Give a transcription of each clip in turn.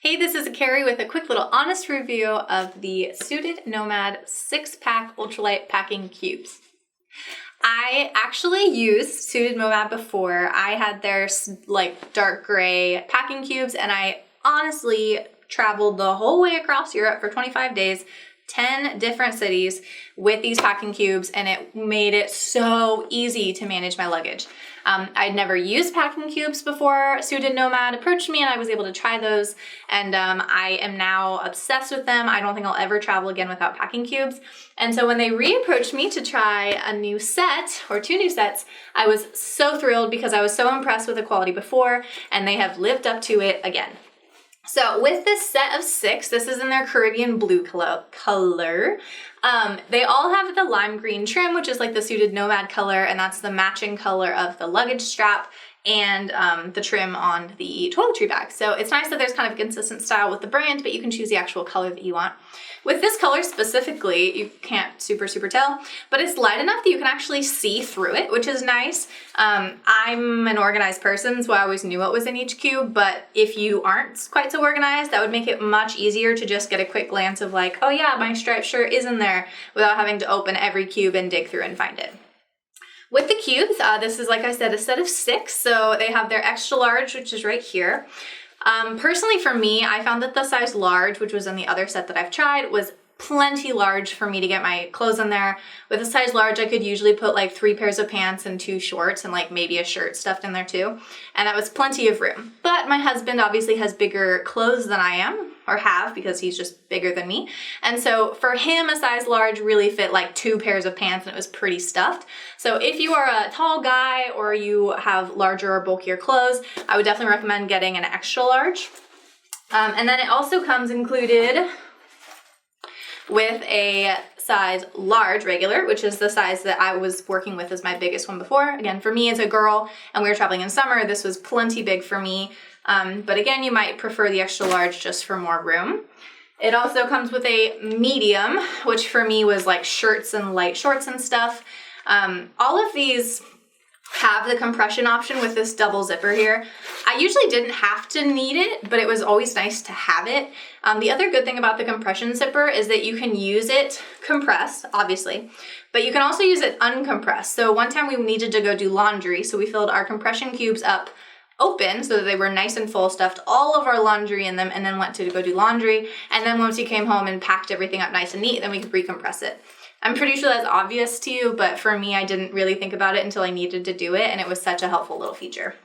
Hey, this is Carrie with a quick little honest review of the SuitedNomad 6-pack ultralight packing cubes. I actually used SuitedNomad before. I had their like dark gray packing cubes, and I honestly traveled the whole way across Europe for 25 days, 10 different cities with these packing cubes, and it made it so easy to manage my luggage. I'd never used packing cubes before SuitedNomad approached me, and I was able to try those, and I am now obsessed with them. I don't think I'll ever travel again without packing cubes. And so when they reapproached me to try a new set, or 2 new sets, I was so thrilled because I was so impressed with the quality before, and they have lived up to it again. So with this set of 6, this is in their Caribbean blue color. They all have the lime green trim, which is like the SuitedNomad color, and that's the matching color of the luggage strap and the trim on the toiletry bag. So it's nice that there's kind of a consistent style with the brand, but you can choose the actual color that you want. With this color specifically, you can't super tell, but it's light enough that you can actually see through it, which is nice. I'm an organized person, so I always knew what was in each cube, but if you aren't quite so organized, that would make it much easier to just get a quick glance of like, oh yeah, my striped shirt is in there, without having to open every cube and dig through and find it. With the cubes, this is, like I said, a set of 6, so they have their extra large, which is right here. Personally for me, I found that the size large, which was in the other set that I've tried, was plenty large for me to get my clothes in there. With a size large, I could usually put like 3 pairs of pants and 2 shorts and like maybe a shirt stuffed in there too. And that was plenty of room. But my husband obviously has bigger clothes than I am, or have, because he's just bigger than me. And so for him, a size large really fit like 2 pairs of pants, and it was pretty stuffed. So if you are a tall guy or you have larger or bulkier clothes, I would definitely recommend getting an extra large. And then it also comes included with a size large regular, which is the size that I was working with as my biggest one before. Again, for me as a girl, and we were traveling in summer, this was plenty big for me. But again, you might prefer the extra large just for more room. It also comes with a medium, which for me was like shirts and light shorts and stuff. All of these have the compression option with this double zipper here. I usually didn't have to need it, but it was always nice to have it. The other good thing about the compression zipper is that you can use it compressed, obviously, but you can also use it uncompressed. So one time we needed to go do laundry, so we filled our compression cubes up open so that they were nice and full, stuffed all of our laundry in them, and then went to go do laundry. And then once we came home and packed everything up nice and neat, then we could recompress it. I'm pretty sure that's obvious to you, but for me, I didn't really think about it until I needed to do it, and it was such a helpful little feature.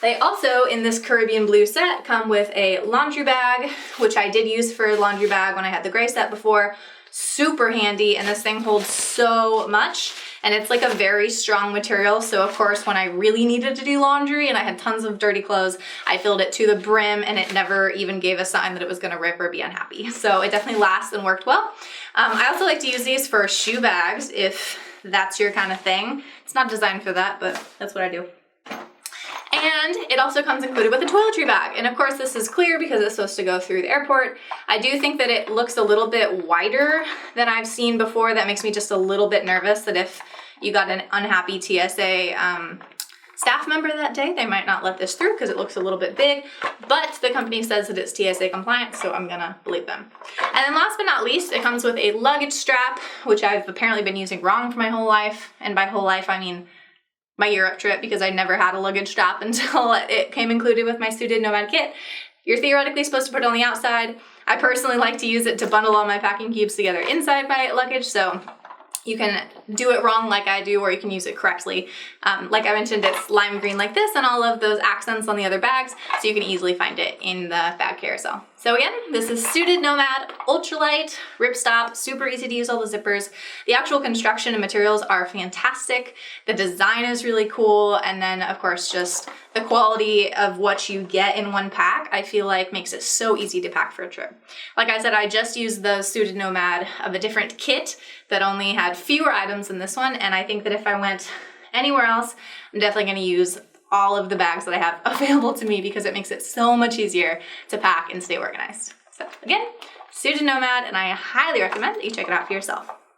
They also, in this Caribbean blue set, come with a laundry bag, which I did use for a laundry bag when I had the gray set before. Super handy, and this thing holds so much, and it's like a very strong material. So of course, when I really needed to do laundry and I had tons of dirty clothes, I filled it to the brim, and it never even gave a sign that it was gonna rip or be unhappy. So it definitely lasts and worked well. I also like to use these for shoe bags if that's your kind of thing. It's not designed for that, but that's what I do. And it also comes included with a toiletry bag. And of course this is clear because it's supposed to go through the airport. I do think that it looks a little bit wider than I've seen before. That makes me just a little bit nervous that if you got an unhappy TSA staff member that day, they might not let this through because it looks a little bit big, but the company says that it's TSA compliant, so I'm gonna believe them. And then last but not least, it comes with a luggage strap, which I've apparently been using wrong for my whole life. And by whole life, I mean my Europe trip, because I never had a luggage strap until it came included with my SuitedNomad kit. You're theoretically supposed to put it on the outside. I personally like to use it to bundle all my packing cubes together inside my luggage, so you can do it wrong like I do, or you can use it correctly. Like I mentioned, it's lime green like this and all of those accents on the other bags, so you can easily find it in the bag carousel. So again, this is SuitedNomad, ultralight, ripstop, super easy to use, all the zippers. The actual construction and materials are fantastic. The design is really cool. And then of course, just the quality of what you get in one pack, I feel like makes it so easy to pack for a trip. Like I said, I just used the SuitedNomad of a different kit that only had fewer items than this one. And I think that if I went anywhere else, I'm definitely gonna use all of the bags that I have available to me because it makes it so much easier to pack and stay organized. So again, SuitedNomad, and I highly recommend that you check it out for yourself.